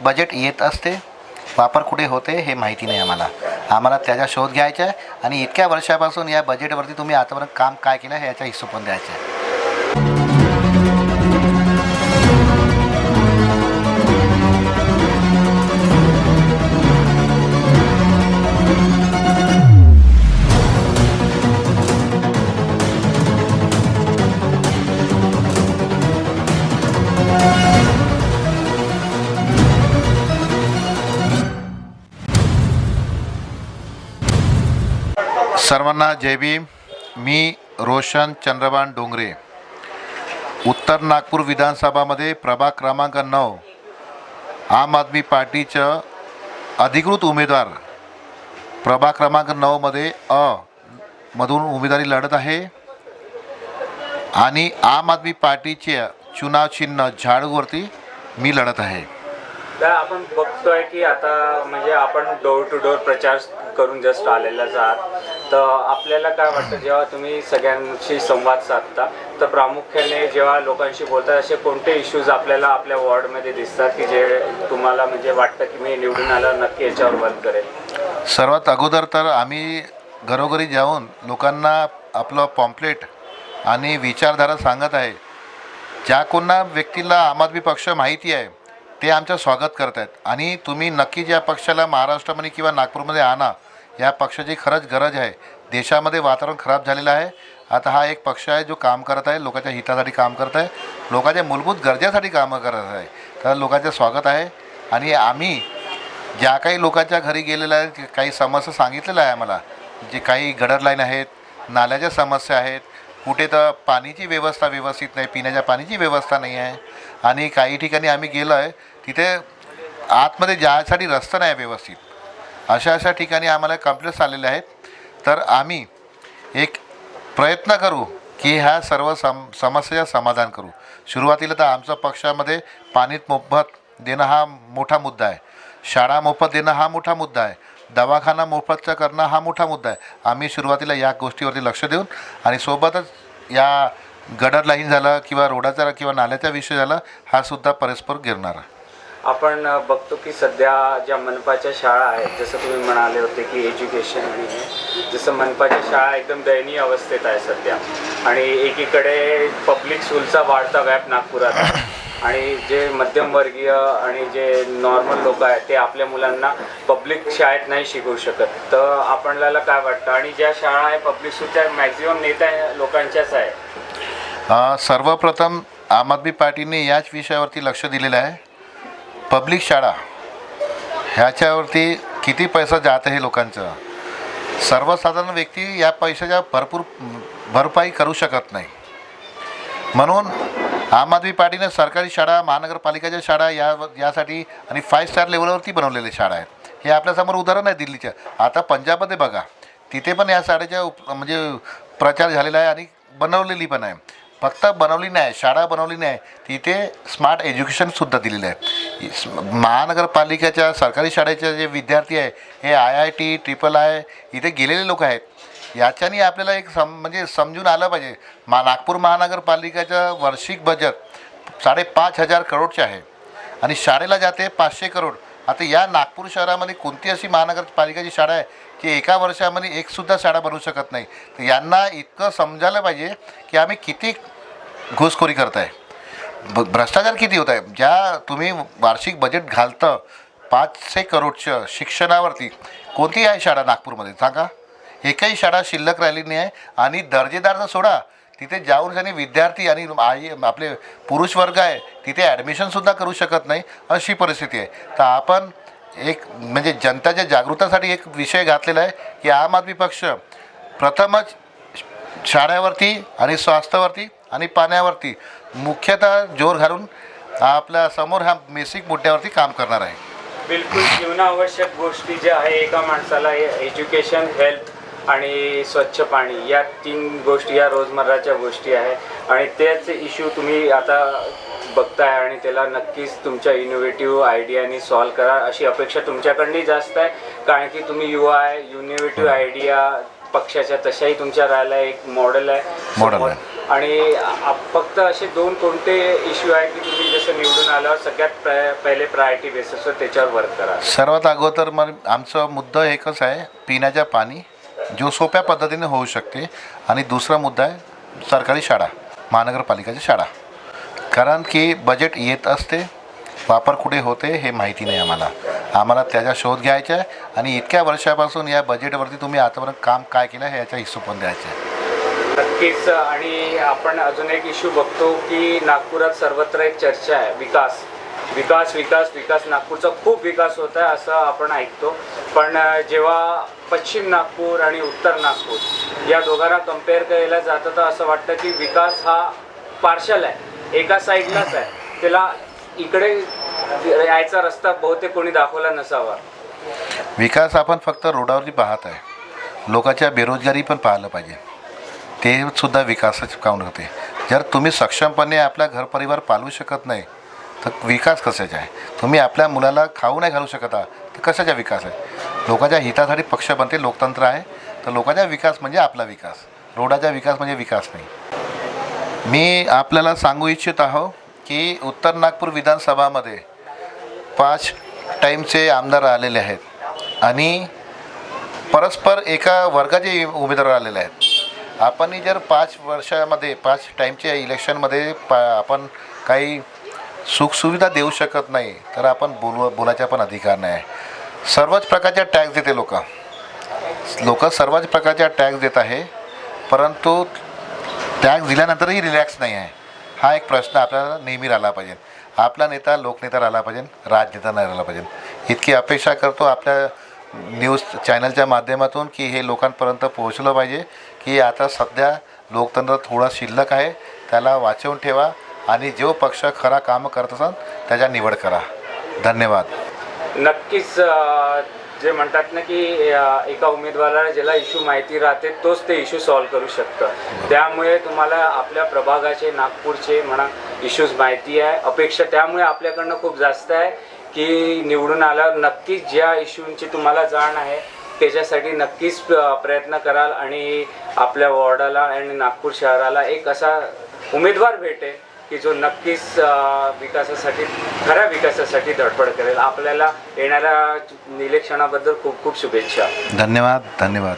Budget येत असते, वापर कुठे होते हे माहिती नाही आम्हाला त्याचा शोध घ्यायचा आहे आणि इतक्या वर्षापासून या बजेटवरती तुम्ही आतापर्यंत काम काय केलं हे याचा हिशोब पण द्यायचा आहे. सर्वांना जय भीम. मी रोशन चंद्रभान डोंगरे, उत्तर नागपूर विधानसभामध्ये प्रभाग क्रमांक 9 आम आदमी पार्टीचं अधिकृत उमेदवार प्रभाग क्रमांक 9मध्ये मधून उमेदवारी लढत आहे आणि आम आदमी पार्टीचे चुनाव चिन्ह झाडूवरती मी लढत आहे. तर आपण बघतोय की आता म्हणजे आपण डोर टू डोर प्रचार करून जस्ट आलेलाच आहात, तर आपल्याला काय वाटतं जेव्हा तुम्ही सगळ्यांशी संवाद साधता तर प्रामुख्याने जेव्हा लोकांशी बोलतात असे कोणते इश्यूज आपल्याला आपल्या वॉर्डमध्ये दिसतात की जे तुम्हाला म्हणजे वाटतं की मी निवडून आलं नक्की याच्यावर बंद करेल? सर्वात अगोदर तर आम्ही घरोघरी जाऊन लोकांना आपलं पॉम्पलेट आणि विचारधारा सांगत आहे. ज्या कोणा व्यक्तीला आम आदमी पक्ष माहिती आहे ते आमचं स्वागत करत आहेत आणि तुम्ही नक्की ज्या पक्षाला महाराष्ट्रामध्ये किंवा नागपूरमध्ये आणा. या पक्षाची खरंच गरज आहे. देशामध्ये वातावरण खराब झालेलं आहे. आता हा एक पक्ष आहे जो काम करत आहे, लोकांच्या हितासाठी काम करत आहे, लोकांच्या मूलभूत गरजेसाठी कामं करत आहे. तर लोकांचं स्वागत आहे आणि आम्ही ज्या काही लोकांच्या घरी गेलेलं आहे काही समस्या सांगितलेलं आहे आम्हाला. जे काही गटर लाईन आहेत, नाल्याच्या समस्या आहेत, कुठे तर पाण्याची व्यवस्था व्यवस्थित नाही, पिण्याच्या पाण्याची व्यवस्था नाही आहे आणि काही ठिकाणी आम्ही गेलो आहे तिथे आतमध्ये जायसाठी रस्ता नाही आहे व्यवस्थित. अशा ठिकाणी आम्हाला कंप्लेंट्स आलेले आहेत. तर आम्ही एक प्रयत्न करू की ह्या सर्व समस्याचं समाधान करू. सुरुवातीला तर आमच्या पक्षामध्ये पाणी मोफत देणं हा मोठा मुद्दा आहे, शाळा मोफत देणं हा मोठा मुद्दा आहे, दवाखाना मोफतचा करणं हा मोठा मुद्दा आहे. आम्ही सुरुवातीला या गोष्टीवरती लक्ष देऊन आणि सोबतच या गटर लाईन झालं किंवा रोडाचा किंवा नाल्याचा विषय झाला हा सुद्धा परस्पर गिरणार. आपण बघतो की सध्या ज्या मनपाच्या शाळा आहेत जसं तुम्ही म्हणाले होते की एज्युकेशन आणि जसं मनपाच्या शाळा एकदम दयनीय अवस्थेत आहे सध्या आणि एकीकडे पब्लिक स्कूलचा वाढता व्याप नागपुरात आहे आणि जे मध्यमवर्गीय आणि जे नॉर्मल लोक आहेत ते आपल्या मुलांना पब्लिक शाळेत नाही शिकवू शकत. तर आपल्याला काय वाटतं आणि ज्या शाळा आहे पब्लिक स्कूलच्या मॅक्झिमम नेत्या लोकांच्याच आहे. सर्वप्रथम आम आदमी पार्टीने याच विषयावरती लक्ष दिलेलं आहे. पब्लिक शाळा ह्याच्यावरती किती पैसा जात आहे लोकांचं. सर्वसाधारण व्यक्ती या पैशाच्या भरपूर भरपाई करू शकत नाही. म्हणून आम आदमी पार्टीने सरकारी शाळा, महानगरपालिकेच्या शाळा यासाठी आणि 5 स्टार लेवलवरती बनवलेल्या शाळा आहेत. हे आपल्यासमोर उदाहरण आहे दिल्लीच्या. आता पंजाबमध्ये बघा, तिथे पण या शाळेच्या म्हणजे प्रचार झालेला आहे आणि बनवलेली पण आहे. फक्त बनवली नाही, शाळा बनवली नाही, तिथे स्मार्ट एज्युकेशनसुद्धा दिलेलं आहे. महानगरपालिकेच्या सरकारी शाळेचे जे विद्यार्थी आहे हे IIT, III इथे गेलेले लोक आहेत. याच्याने आपल्याला एक म्हणजे समजून आलं पाहिजे. नागपूर महानगरपालिकेचं वार्षिक बजेट 5,500 करोडचे आहे आणि शाळेला जाते 500 करोड. आता या नागपूर शहरामध्ये कोणती अशी महानगरपालिकेची शाळा आहे की एका वर्षामध्ये एकसुद्धा शाळा बनवू शकत नाही. तर यांना इतकं समजायला पाहिजे की आम्ही किती घुसखोरी करत आहे, भ्रष्टाचार किती होत आहे. ज्या तुम्ही वार्षिक बजेट घालतं 500 करोडचं शिक्षणावरती, कोणती आहे शाळा नागपूरमध्ये सांगा? एकही शाळा शिल्लक राहिली नाही आहे आणि दर्जेदारचं सोडा, तिथे जाऊन त्यांनी विद्यार्थी आणि आपले पुरुष वर्ग आहे तिथे ॲडमिशनसुद्धा करू शकत नाही अशी परिस्थिती आहे. तर आपण एक म्हणजे जनताच्या जागृतीसाठी एक विषय घातलेला आहे की आम आदमी पक्ष प्रथमच शाळेवरती आणि स्वास्थ्यावरती आणि पाण्यावरती मुख्यतः जोर घालून आपल्या समोर ह्या बेसिक मुद्द्यावरती काम करणार आहे. बिलकुल जीवनावश्यक गोष्टी ज्या आहे एका माणसाला एज्युकेशन, हेल्थ आणि स्वच्छ पाणी या 3 गोष्टी या रोजमर्राच्या गोष्टी आहे आणि तेच इश्यू तुम्ही आता बघताय आणि त्याला नक्कीच तुमच्या इनोव्हेटिव्ह आयडियानी सॉल्व करा अशी अपेक्षा तुमच्याकडनी जास्त आहे. कारण की तुम्ही युवा आहे, इनोव्हेटिव्ह आयडिया पक्षाच्या तशाही तुमच्या राहायला एक मॉडेल आहे. आणि फक्त असे दोन कोणते इश्यू आहेत की तुम्ही जसं निवडून आल्यावर सगळ्यात पहिले प्रायोरिटी बेसिसवर त्याच्यावर वर्क करा? सर्वात अगोदर मग आमचा मुद्दा एकच आहे, पिण्याच्या पाणी जो सोप्या पद्धतीने होऊ शकते. आणि दुसरा मुद्दा आहे सरकारी शाळा, महानगरपालिकेच्या शाळा. कारण की बजेट येत असते, वापर कुठे होते हे माहिती नाही आम्हाला त्याचा शोध घ्यायचा आहे. आणि इतक्या वर्षापासून या बजेटवरती तुम्ही आतापर्यंत काम काय केलं हे याचा हिशोब पण द्यायचा आहे. नक्कीच. आणि आपण अजून एक इश्यू बघतो की नागपुरात सर्वत्र एक चर्चा आहे, विकास विकास विकास विकास. नागपूरचा खूप विकास होत आहे असं आपण ऐकतो, पण जेव्हा पश्चिम नागपूर आणि उत्तर नागपूर या दोघांना कम्पेअर केलं जातं तर असं वाटतं की विकास हा पार्शल आहे, एका साईडलाच आहे. त्याला इकडे यायचा रस्ता बहुतेक कोणी दाखवला नसावा. विकास आपण फक्त रोडावरती पाहत आहे, लोकांच्या बेरोजगारी पण पाहिलं पाहिजे, ते सुद्धा विकासाचे काम होते. जर तुम्ही सक्षमपणे आपला घर परिवार पालवू शकत नाही तर विकास कशाचा आहे? तुम्ही आपल्या मुलाला खाऊ नाही घालू शकत आहात तर कशाचा विकास आहे? लोकांच्या हितासाठी पक्ष बनते, लोकतंत्र आहे, तर लोकांचा विकास म्हणजे आपला विकास, रोडाचा विकास म्हणजे विकास नाही. मी आपल्याला सांगू इच्छित आहो की उत्तर नागपूर विधानसभामध्ये 5 टाईमचे आमदार आलेले आहेत आणि परस्पर एका वर्गाचे उमेदवार आलेले आहेत. आपण जर 5 वर्षामध्ये 5 टाईमच्या इलेक्शनमध्ये आपण काही सुखसुविधा देऊ शकत नाही तर आपण बोलायचा पण अधिकार नाही आहे. सर्वच प्रकारच्या टॅक्स देते लोक सर्वच प्रकारच्या टॅक्स देत आहे, परंतु टॅक्स दिल्यानंतरही रिलॅक्स नाही आहे. हा एक प्रश्न आपल्याला नेहमी राहिला पाहिजे. आपला नेता लोकनेता राहिला पाहिजे, राजनेता नाही राहिला पाहिजे. इतकी अपेक्षा करतो आपल्या न्यूज चॅनलच्या माध्यमातून की हे लोकांपर्यंत पोहोचलं पाहिजे की आता सध्या लोकतंत्र थोडा शिल्लक आहे, त्याला वाचवून ठेवा आणि जो पक्ष खरा काम करत असाल त्याच्या निवड करा. धन्यवाद. नक्कीच. जे म्हणतात ना की एका उमेदवाराला ज्याला इश्यू माहिती राहते तोच ते इश्यू सॉल्व्ह करू शकतं. त्यामुळे तुम्हाला आपल्या प्रभागाचे, नागपूरचे म्हणा इश्यूज माहिती आहे, अपेक्षा त्यामुळे आपल्याकडनं खूप जास्त आहे की निवडून आल्यावर नक्कीच ज्या इश्यूंची तुम्हाला जाण आहे त्याच्यासाठी नक्कीच प्रयत्न कराल आणि आपल्या वॉर्डाला आणि नागपूर शहराला एक असा उमेदवार भेटेल की जो नक्कीच विकासासाठी, खऱ्या विकासासाठी धडपड करेल. आपल्याला येणाऱ्या इलेक्शनाबद्दल खूप खूप शुभेच्छा. धन्यवाद.